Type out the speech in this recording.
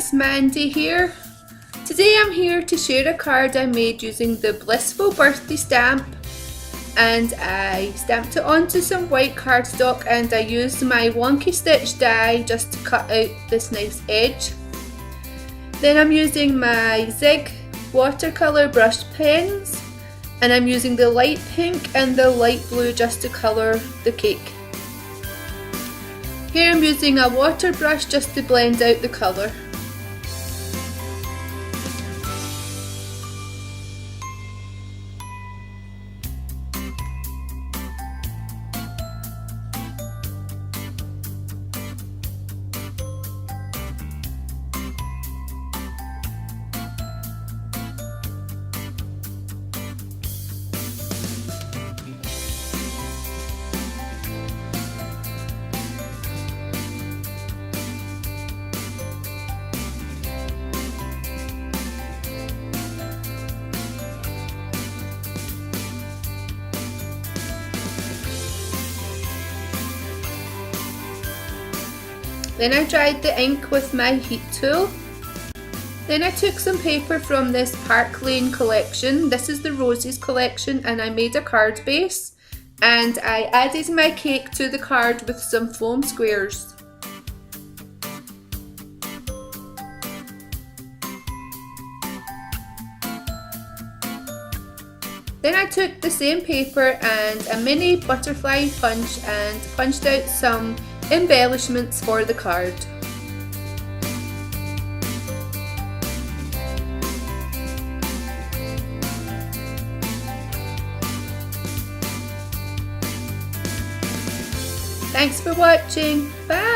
it's Mandy here. Today I'm here to share a card I made using the Blissful Birthday stamp, and I stamped it onto some white cardstock and I used my wonky stitch die just to cut out this nice edge. Then I'm using my Zig watercolor brush pens, and I'm using the light pink and the light blue just to colour the cake. Here I'm using a water brush just to blend out the colour. Then I dried the ink with my heat tool. Then I took some paper from this Park Lane collection. This is the Roses collection, and I made a card base. And I added my cake to the card with some foam squares. Then I took the same paper and a mini butterfly punch and punched out some embellishments for the card. Thanks for watching. Bye!